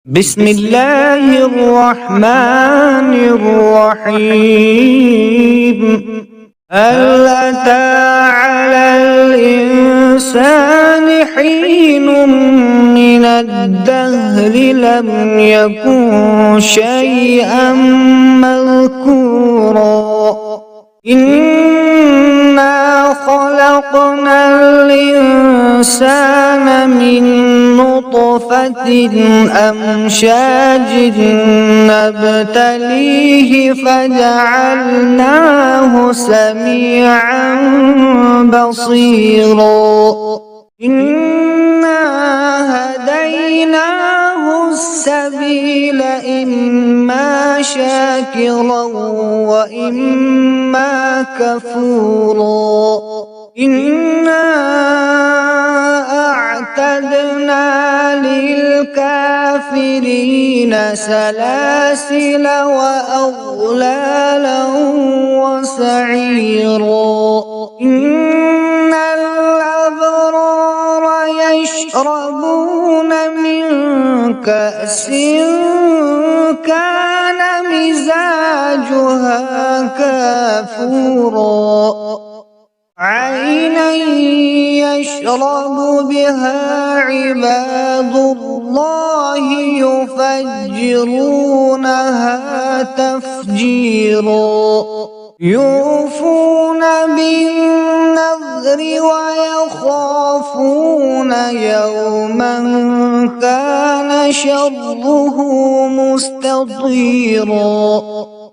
بسم الله الرحمن الرحيم. هل أتى على الإنسان حين من الدهر لم يكن شيئا مذكورا إنا خلقنا الإنسان من نطفة أمشاج نبتليه فجعلناه سميعا بصيرا إنا هديناه السبيل إما شاكرا وإما كفورا إنا أعتدنا للكافرين سلاسل وأغلالا وسعيرا إن الأبرار يشربون من كأس كان مزاجها كافورا عينا يشرب بها عباد الله يفجرونها تفجيرا يوفون بالنذر ويخافون يوما كان شره مستطيرا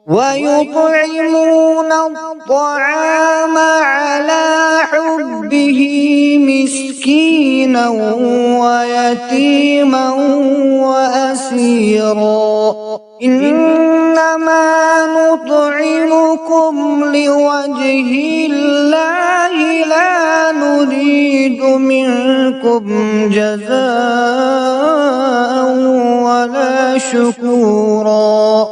ويطعمون الطعام على حبه مسكينا ويتيما وأسيرا إنما نطعمكم لوجه الله لا نريد منكم جزاء ولا شكورا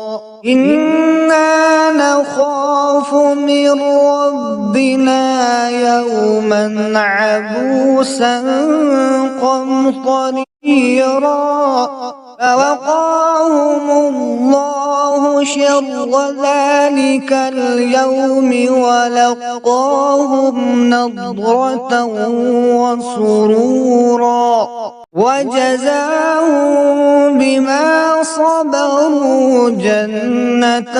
إنا نخاف من ربنا يوما عبوسا قمطريرا فوقاهم الله شر ذلك اليوم ولقاهم نضرة وسرورا وجزاهم بما صبروا جنة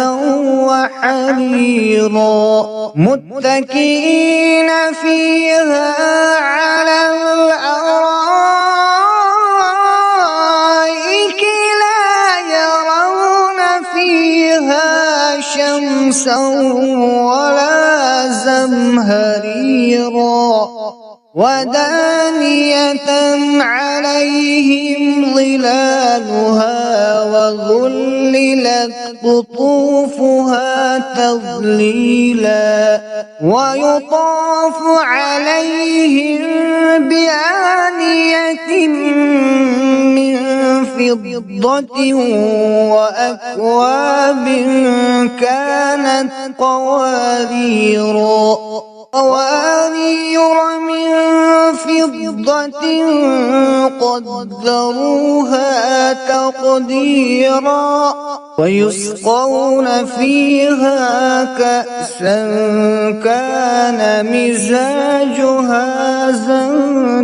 وحريرا متكئين فيها على الأرائك لا يرون فيها شمسا ولا زمهريرا ودانية عليهم ظلالها وذللت قطوفها تذليلا ويطاف عليهم بآنية من فضة وأكواب كانت قوارير من فضة قدروها تقديرا ويسقون فيها كأسا كان مزاجها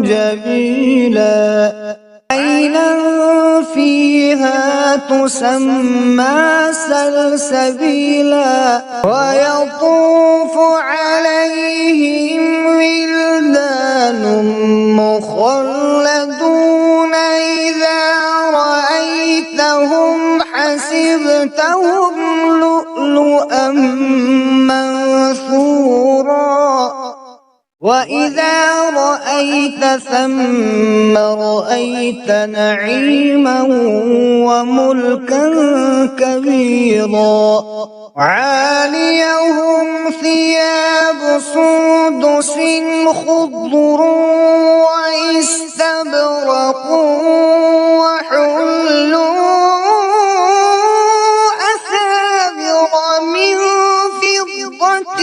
زنجبيلا عينا فيها تسمى سلسبيلا ويطوف عليهم ولدان مخلدون إذا رأيتهم حسبتهم لؤلؤا منثورا وإذا رأيت ثم رأيت نعيما وملكا كبيرا عاليهم ثياب سندس خضر واستبرق وحلوا أساور من فضة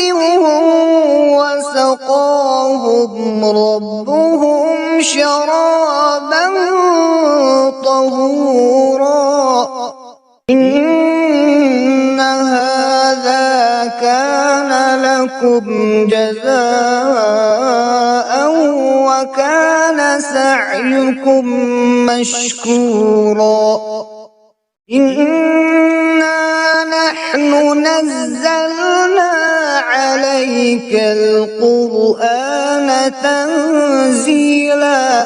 وسقاهم ربهم شرابا طهورا. سعيكم جزاء وكان سعيكم مشكورا إنا نحن نزلنا عليك القرآن تنزيلا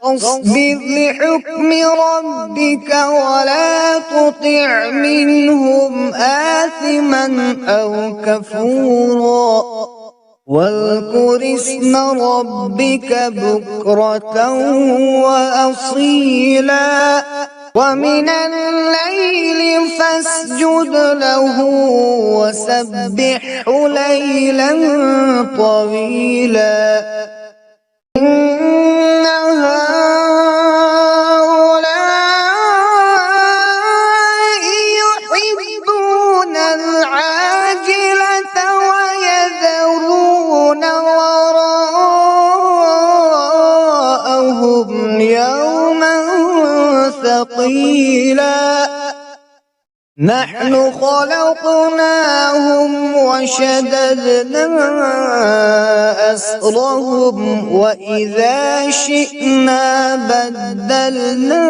فاصبر لحكم ربك ولا تطع منهم آثما أو كفورا واذكر اسم ربك بكرة وأصيلا ومن الليل فاسجد له وسبحه ليلا طويلا إن هؤلاء يحبون العاجلة ويذرون وراءهم يوما ثقيلا نحن خلقناهم وشددنا أسرهم وإذا شئنا بدلنا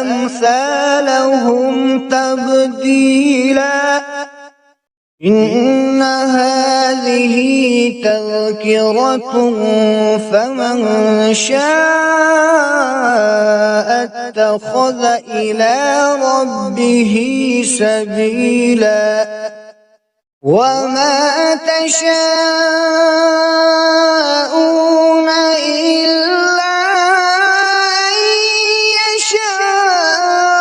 أمثالهم تبديلا إن هذه تذكرة فمن شاء اتخذ إلى ربه سبيلا وما تشاءون إلا أن يشاء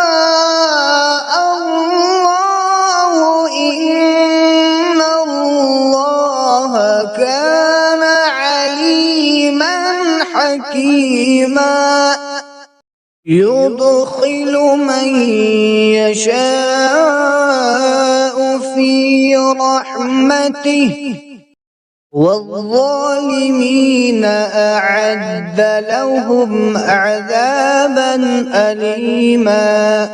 الله إن الله كان عليما حكيما يدخل من يشاء في رحمته والظالمين أعد لهم عذابا أليما